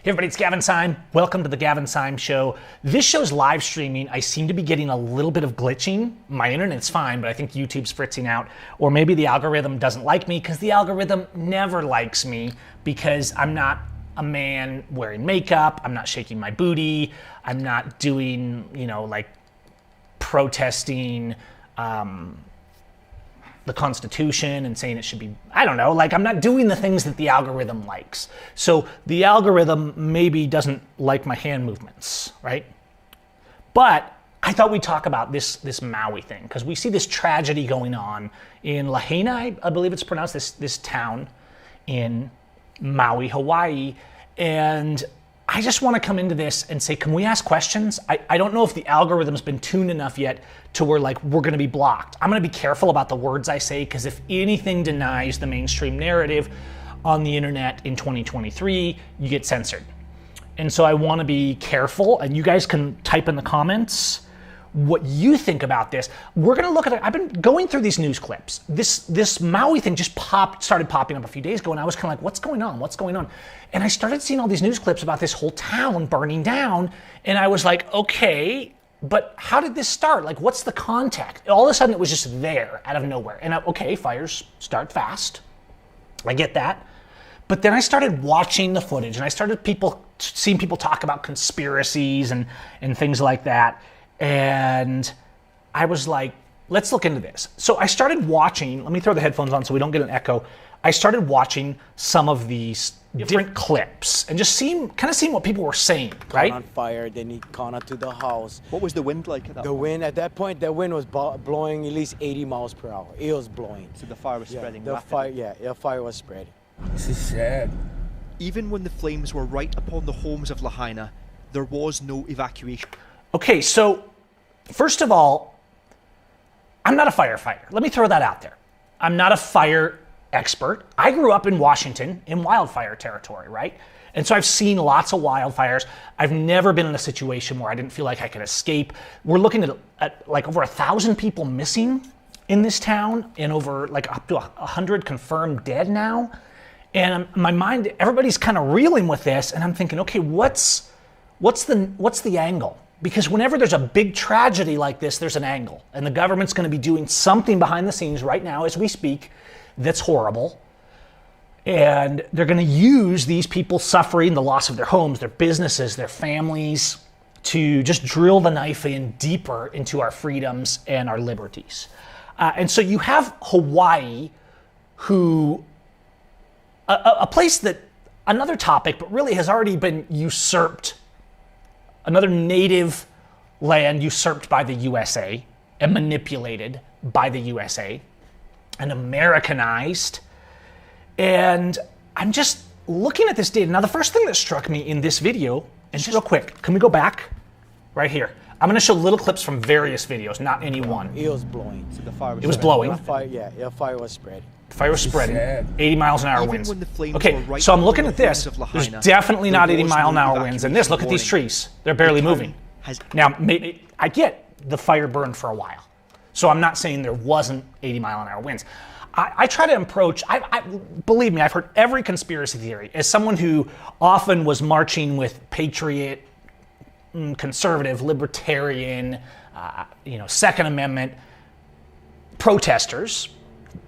Hey everybody, it's Gavin Seim. Welcome to the Gavin Seim Show. This show's live streaming. I seem to be getting a little bit of glitching. My internet's fine, but I think YouTube's fritzing out. Or maybe the algorithm doesn't like me because the algorithm never likes me because I'm not a man wearing makeup. I'm not shaking my booty. I'm not doing, like protesting the Constitution and saying it should be, I'm not doing the things that the algorithm likes. So the algorithm maybe doesn't like my hand movements, right? But I thought we'd talk about this Maui thing because we see this tragedy going on in Lahaina, I believe it's pronounced, this town in Maui, Hawaii. And I just want to come into this and say, can we ask questions? I don't know if the algorithm's been tuned enough yet to where we're going to be blocked. I'm going to be careful about the words I say because if anything denies the mainstream narrative on the internet in 2023, you get censored. And so I want to be careful, and you guys can type in the comments what you think about this. We're going to look at it. I've been going through these news clips. This Maui thing just started popping up a few days ago, and I was kind of like, what's going on? What's going on? And I started seeing all these news clips about this whole town burning down, and I was like, okay, but how did this start? What's the context? All of a sudden, it was just there out of nowhere. And okay, fires start fast. I get that. But then I started watching the footage, and I started seeing people talk about conspiracies and things like that. And I was like, let's look into this. So I started watching, let me throw the headphones on so we don't get an echo. I started watching some of these different clips and just seeing what people were saying, right? On fire, then he caught up to the house. What was the wind like at that point? The wind at that point, the wind was blowing at least 80 miles per hour. It was blowing. So the fire was spreading the fire was spreading. This is sad. Even when the flames were right upon the homes of Lahaina, there was no evacuation. Okay, so first of all, I'm not a firefighter. Let me throw that out there. I'm not a fire expert. I grew up in Washington in wildfire territory, right? And so I've seen lots of wildfires. I've never been in a situation where I didn't feel like I could escape. We're looking at over 1,000 people missing in this town and over up to 100 confirmed dead now. And my mind, everybody's kind of reeling with this, and I'm thinking, okay, what's the angle? Because whenever there's a big tragedy like this, there's an angle. And the government's going to be doing something behind the scenes right now as we speak that's horrible. And they're going to use these people suffering the loss of their homes, their businesses, their families, to just drill the knife in deeper into our freedoms and our liberties. And so you have Hawaii, a place that, another topic, but really has already been usurped, another native land usurped by the USA and manipulated by the USA and Americanized. And I'm just looking at this data. Now, the first thing that struck me in this video, and just real quick, can we go back right here? I'm going to show little clips from various videos, not any one. It was blowing. So the fire was It was blowing. The fire was spreading. The fire was spreading. 80 miles an hour winds. Okay, Right, so I'm looking at this. There's definitely not 80 mile an hour winds in this. Look at these trees. They're barely moving. Now, maybe I get the fire burned for a while. So I'm not saying there wasn't 80 mile an hour winds. I try to approach, believe me, I've heard every conspiracy theory. As someone who often was marching with patriot, conservative, libertarian, Second Amendment protesters,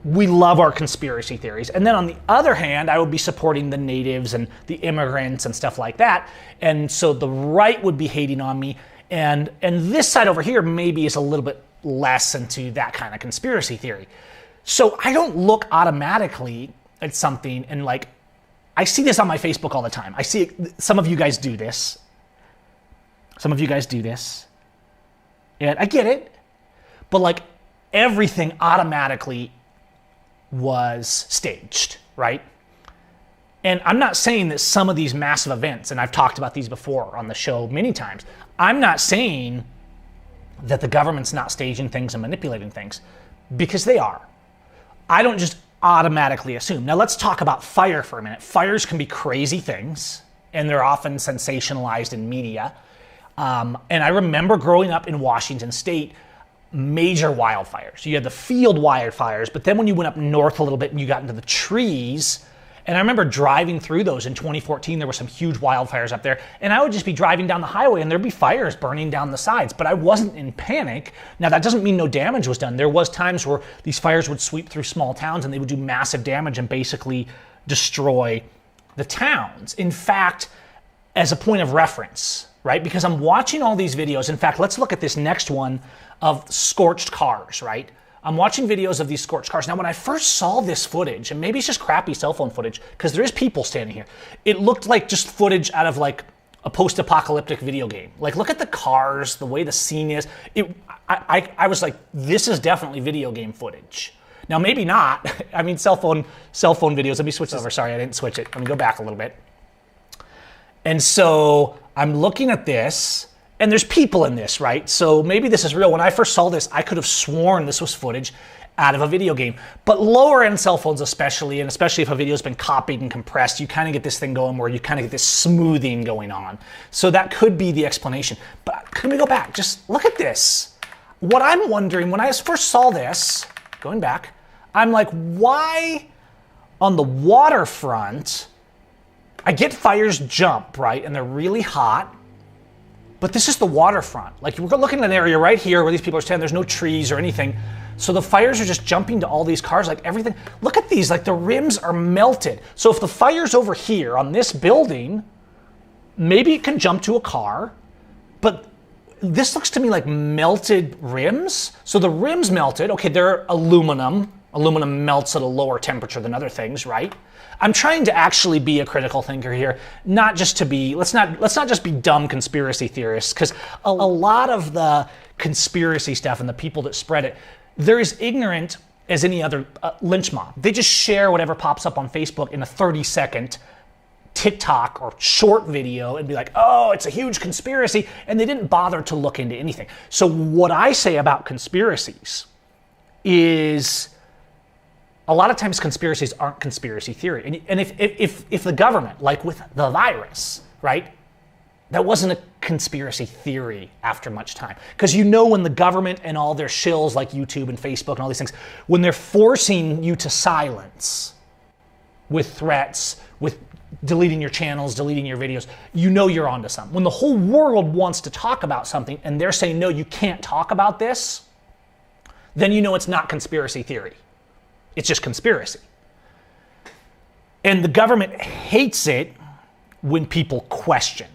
we love our conspiracy theories. And then on the other hand, I would be supporting the natives and the immigrants and stuff like that. And so the right would be hating on me. And this side over here maybe is a little bit less into that kind of conspiracy theory. So I don't look automatically at something and I see this on my Facebook all the time. I see some of you guys do this. And I get it. But everything automatically was staged, right? And I'm not saying that some of these massive events, and I've talked about these before on the show many times, I'm not saying that the government's not staging things and manipulating things, because they are. I don't just automatically assume. Now let's talk about fire for a minute. Fires can be crazy things, and they're often sensationalized in media. And I remember growing up in Washington State, major wildfires. You had the field wildfires, but then when you went up north a little bit and you got into the trees And I remember driving through those in 2014. There were some huge wildfires up there. And I would just be driving down the highway and there'd be fires burning down the sides. But I wasn't in panic. Now, that doesn't mean no damage was done. There was times where these fires would sweep through small towns and they would do massive damage and basically destroy the towns. In fact, as a point of reference, right? Because I'm watching all these videos. In fact, let's look at this next one of scorched cars, right? I'm watching videos of these scorched cars. Now, when I first saw this footage, and maybe it's just crappy cell phone footage, because there is people standing here, it looked like just footage out of like a post-apocalyptic video game. Like, look at the cars, the way the scene is. I was like, this is definitely video game footage. Now, maybe not. I mean, cell phone videos. Let me switch this over. Sorry, I didn't switch it. Let me go back a little bit. And so I'm looking at this, and there's people in this, right? So maybe this is real. When I first saw this, I could have sworn this was footage out of a video game. But lower end cell phones especially, and especially if a video's been copied and compressed, you kind of get this thing going where you kind of get this smoothing going on. So that could be the explanation. But can we go back? Just look at this. What I'm wondering, when I first saw this, going back, I'm like, why on the waterfront, I get fires jump, right? And they're really hot. But this is the waterfront. Like, we're looking at an area right here where these people are standing. There's no trees or anything. So the fires are just jumping to all these cars, like everything. Look at these, like the rims are melted. So if the fire's over here on this building, maybe it can jump to a car. But this looks to me like melted rims. So the rims melted. Okay, they're aluminum. Aluminum melts at a lower temperature than other things, right? I'm trying to actually be a critical thinker here, not just to be, let's not just be dumb conspiracy theorists, because a lot of the conspiracy stuff and the people that spread it, they're as ignorant as any other lynch mob. They just share whatever pops up on Facebook in a 30-second TikTok or short video and be like, oh, it's a huge conspiracy, and they didn't bother to look into anything. So what I say about conspiracies is, a lot of times conspiracies aren't conspiracy theory. And if the government, like with the virus, right, that wasn't a conspiracy theory after much time. Because you know when the government and all their shills like YouTube and Facebook and all these things, when they're forcing you to silence with threats, with deleting your channels, deleting your videos, you know you're onto something. When the whole world wants to talk about something and they're saying, no, you can't talk about this, then you know it's not conspiracy theory. It's just conspiracy. And the government hates it when people question.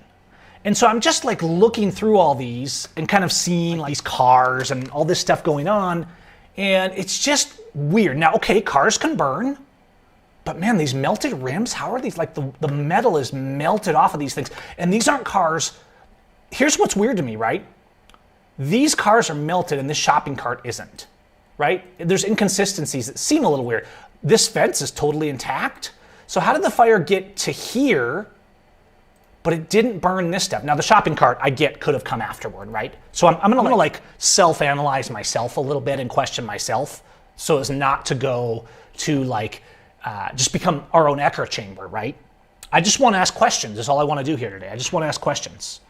And so I'm just like looking through all these and kind of seeing like these cars and all this stuff going on. And it's just weird. Now, okay, cars can burn. But man, these melted rims, how are these? Like the metal is melted off of these things. And these aren't cars. Here's what's weird to me, right? These cars are melted and this shopping cart isn't. Right? There's inconsistencies that seem a little weird. This fence is totally intact. So how did the fire get to here, but it didn't burn this stuff? Now the shopping cart, I get, could have come afterward, right? So I'm gonna like self-analyze myself a little bit and question myself so as not to go to like, just become our own echo chamber, right? I just wanna ask questions is all I wanna do here today. I just wanna ask questions.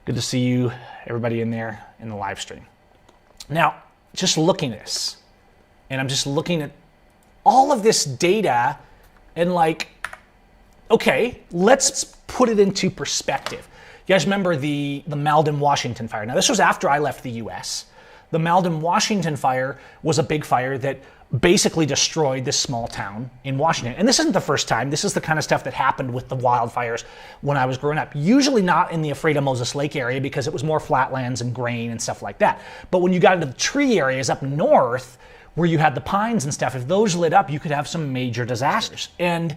Good to see you, everybody in there in the live stream. Now, just looking at this, and I'm just looking at all of this data and like, okay, let's put it into perspective. You guys remember the Malden, Washington fire. Now this was after I left the US. The Malden, Washington fire was a big fire that basically destroyed this small town in Washington. And this isn't the first time. This is the kind of stuff that happened with the wildfires when I was growing up. Usually not in the Afraid of Moses Lake area because it was more flatlands and grain and stuff like that. But when you got into the tree areas up north where you had the pines and stuff, if those lit up, you could have some major disasters. And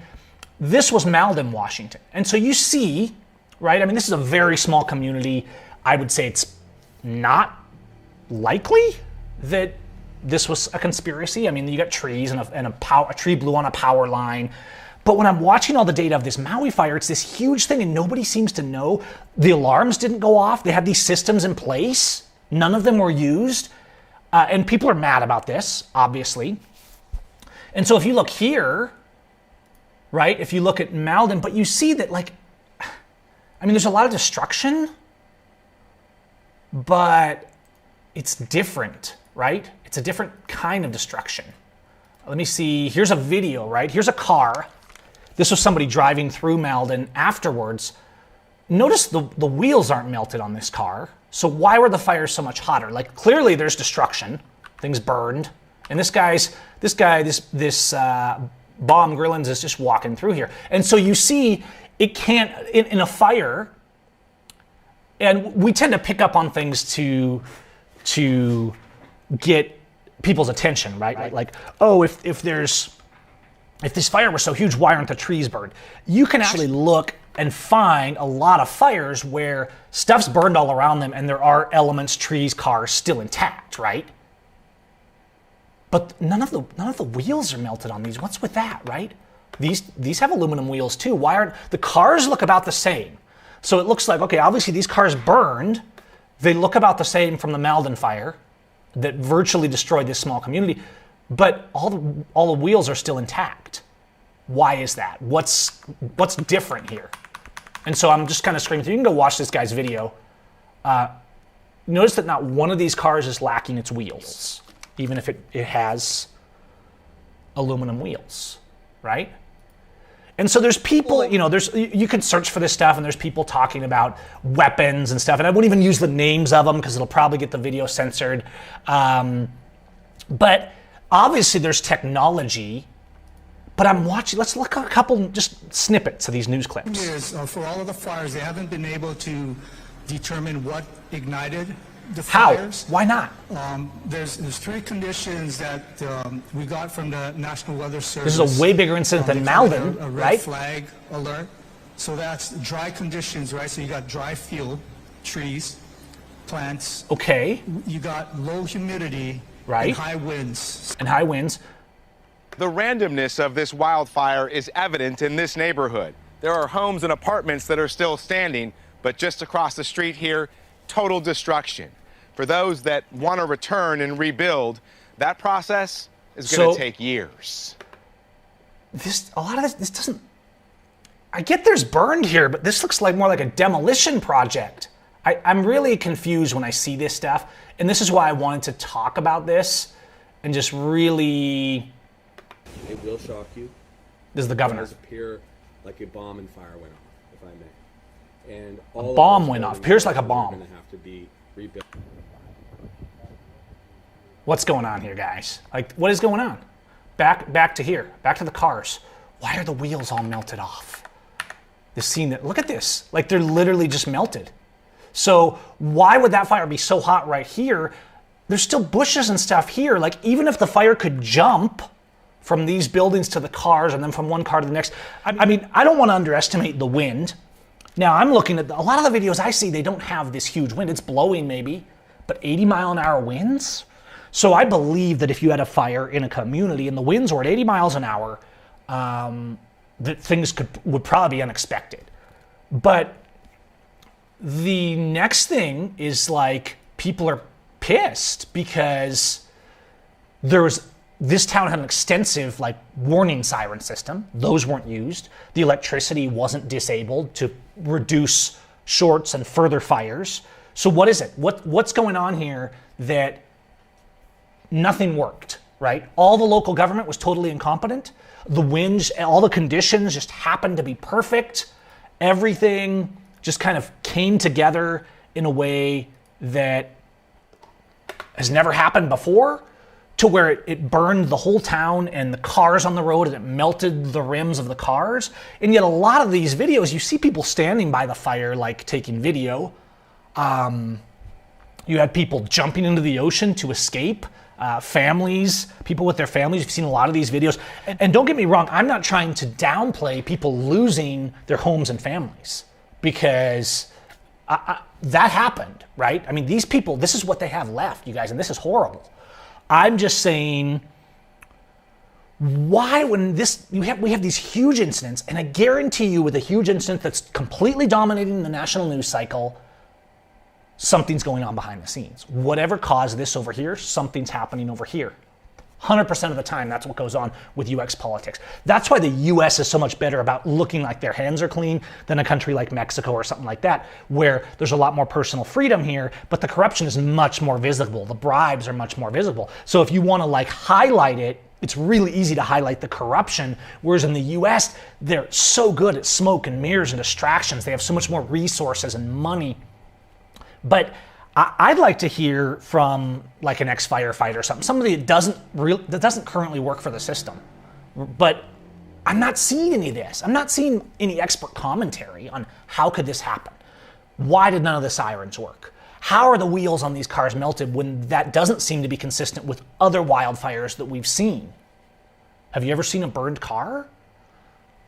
this was Malden, Washington. And so you see, right? I mean, this is a very small community. I would say it's not likely that this was a conspiracy. I mean, you got trees and a tree blew on a power line. But when I'm watching all the data of this Maui fire, it's this huge thing and nobody seems to know. The alarms didn't go off. They had these systems in place. None of them were used. And people are mad about this, obviously. And so if you look here, right, if you look at Malden, but you see that like, I mean, there's a lot of destruction, but it's different, right? It's a different kind of destruction. Let me see, here's a video, right? Here's a car This was somebody driving through Malden afterwards. Notice the wheels aren't melted on this car. So why were the fires so much hotter? Like, clearly there's destruction. Things burned. And this Bomb Grillins is just walking through here. And so you see, it can't, in a fire, and we tend to pick up on things to get people's attention, right? Like, oh, if this fire was so huge, why aren't the trees burned? You can actually look and find a lot of fires where stuff's burned all around them and there are elements, trees, cars still intact, right? But none of the wheels are melted on these. What's with that, right? These have aluminum wheels too. Why aren't the cars look about the same? So it looks like, okay, obviously these cars burned. They look about the same from the Malden fire that virtually destroyed this small community, but all the wheels are still intact. Why is that? What's different here? And so I'm just kind of screaming through. You can go watch this guy's video. Notice that not one of these cars is lacking its wheels, even if it has aluminum wheels, right? And so there's people, you can search for this stuff, and there's people talking about weapons and stuff, and I won't even use the names of them because it'll probably get the video censored. But obviously there's technology, but I'm watching, let's look at a couple just snippets of these news clips. For all of the fires, they haven't been able to determine what ignited the How? fires. Why not? There's three conditions that we got from the National Weather Service. This is a way bigger incident than Malden, a red right? flag alert. So that's dry conditions, right? So you got dry field, trees, plants. Okay. You got low humidity, right? And high winds. And high winds. The randomness of this wildfire is evident in this neighborhood. There are homes and apartments that are still standing, but just across the street here, total destruction. For those that want to return and rebuild, that process is going to take years. A lot of this doesn't, I get there's burned here, but this looks like more like a demolition project. I'm really confused when I see this stuff, and this is why I wanted to talk about this and just really... It will shock you. This is the governor. It does appear like a bomb and fire went off, if I may. And all a bomb went off. Appears like a bomb. Going to have to be rebuilt. What's going on here, guys? Like, what is going on? Back to here. Back to the cars. Why are the wheels all melted off? The scene that, look at this. Like, they're literally just melted. So why would that fire be so hot right here? There's still bushes and stuff here. Like, even if the fire could jump from these buildings to the cars and then from one car to the next. I mean, I don't want to underestimate the wind. Now, I'm looking at a lot of the videos I see, they don't have this huge wind. It's blowing maybe, but 80-mile-an-hour winds? So I believe that if you had a fire in a community and the winds were at 80 miles an hour, that things would probably be unexpected. But the next thing is, like, people are pissed because this town had an extensive, like, warning siren system. Those weren't used. The electricity wasn't disabled to reduce shorts and further fires. So what is it? What's going on here that nothing worked, right? All the local government was totally incompetent. The winds, all the conditions just happened to be perfect. Everything just kind of came together in a way that has never happened before, to where it burned the whole town and the cars on the road, and it melted the rims of the cars. And yet a lot of these videos, you see people standing by the fire, like taking video. You had people jumping into the ocean to escape. Families, people with their families. You've seen a lot of these videos. And don't get me wrong, I'm not trying to downplay people losing their homes and families, because that happened, right? I mean, these people, this is what they have left, you guys, and this is horrible. I'm just saying, why when we have these huge incidents, and I guarantee you with a huge incident that's completely dominating the national news cycle, something's going on behind the scenes. Whatever caused this over here, something's happening over here. 100% of the time, that's what goes on with US politics. That's why the US is so much better about looking like their hands are clean than a country like Mexico or something like that, where there's a lot more personal freedom here, but the corruption is much more visible. The bribes are much more visible. So if you want to, like, highlight it it's really easy to highlight the corruption, whereas in the US, they're so good at smoke and mirrors and distractions. They have so much more resources and money. But I'd like to hear from like an ex-firefighter or somebody that doesn't currently work for the system. But I'm not seeing any of this. I'm not seeing any expert commentary on how could this happen. Why did none of the sirens work? How are the wheels on these cars melted when that doesn't seem to be consistent with other wildfires that we've seen? Have you ever seen a burned car?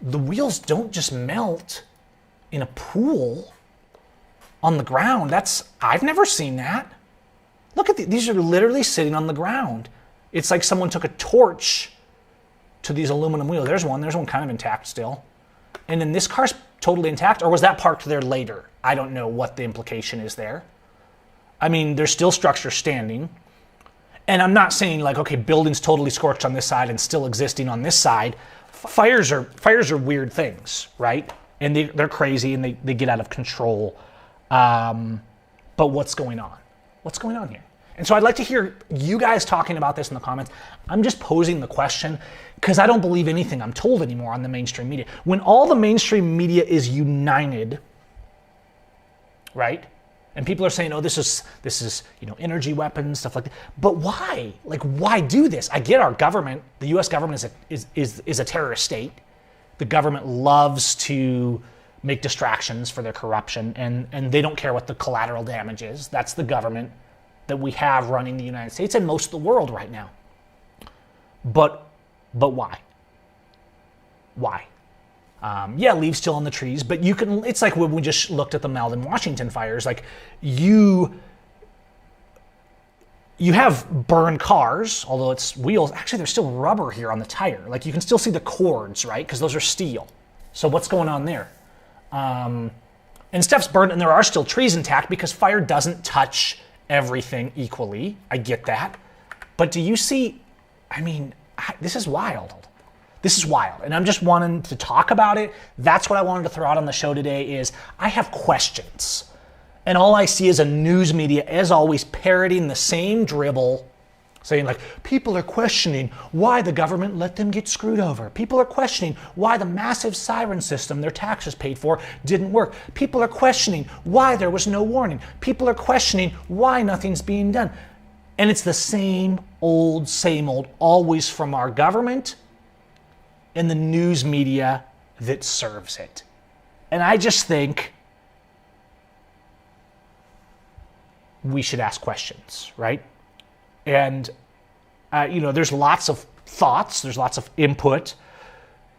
The wheels don't just melt in a pool on the ground. I've never seen that. Look at these are literally sitting on the ground. It's like someone took a torch to these aluminum wheels. There's one kind of intact still. And then this car's totally intact, or was that parked there later? I don't know what the implication is there. I mean, there's still structure standing. And I'm not saying like, okay, building's totally scorched on this side and still existing on this side. Fires are weird things, right? And they're crazy and they get out of control. But what's going on? What's going on here? And so I'd like to hear you guys talking about this in the comments. I'm just posing the question because I don't believe anything I'm told anymore on the mainstream media. When all the mainstream media is united, right? And people are saying, oh, this is energy weapons, stuff like that. But why? Like, why do this? I get our government, the US government is a terrorist state. The government loves to make distractions for their corruption, and they don't care what the collateral damage is. That's the government that we have running the United States and most of the world right now. But why? Why? Leaves still on the trees, but it's like when we just looked at the Malden, Washington fires, like you have burned cars, although it's wheels. Actually, there's still rubber here on the tire. Like you can still see the cords, right? Because those are steel. So what's going on there? And stuff's burned and there are still trees intact because fire doesn't touch everything equally. I get that. But do you see, this is wild. This is wild. And I'm just wanting to talk about it. That's what I wanted to throw out on the show today is I have questions. And all I see is a news media, as always, parroting the same dribble, saying like, people are questioning why the government let them get screwed over. People are questioning why the massive siren system their taxes paid for didn't work. People are questioning why there was no warning. People are questioning why nothing's being done. And it's the same old, always from our government and the news media that serves it. And I just think we should ask questions, right? And, there's lots of thoughts, there's lots of input.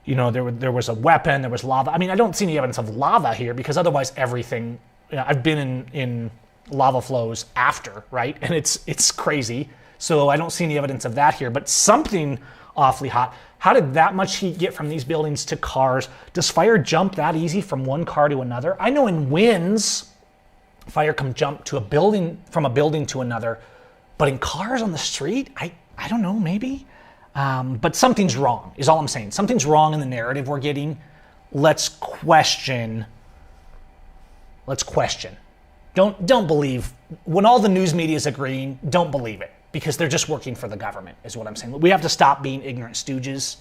There was a weapon, there was lava. I don't see any evidence of lava here because otherwise everything, I've been in lava flows after, right? And it's crazy. So I don't see any evidence of that here, but something awfully hot. How did that much heat get from these buildings to cars? Does fire jump that easy from one car to another? I know in winds, fire can jump to from a building to another, but in cars on the street, I don't know, maybe. But something's wrong, is all I'm saying. Something's wrong in the narrative we're getting. Let's question. Don't believe, when all the news media is agreeing, don't believe it. Because they're just working for the government, is what I'm saying. We have to stop being ignorant stooges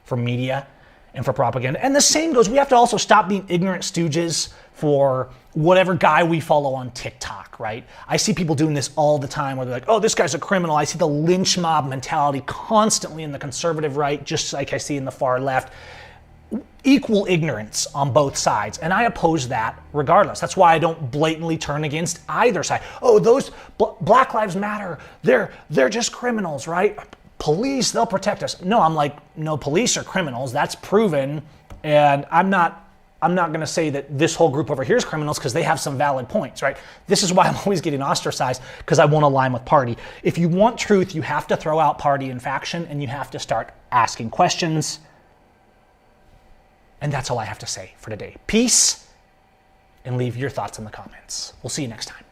for media and for propaganda. And the same goes, we have to also stop being ignorant stooges for whatever guy we follow on TikTok, right? I see people doing this all the time where they're like, oh, this guy's a criminal. I see the lynch mob mentality constantly in the conservative right, just like I see in the far left. Equal ignorance on both sides, and I oppose that regardless. That's why I don't blatantly turn against either side. Oh, those Black Lives Matter, they're just criminals, right? Police, they'll protect us. No, I'm like, no, police are criminals. That's proven, and I'm not going to say that this whole group over here is criminals because they have some valid points, right? This is why I'm always getting ostracized because I won't align with party. If you want truth, you have to throw out party and faction, and you have to start asking questions. And that's all I have to say for today. Peace, and leave your thoughts in the comments. We'll see you next time.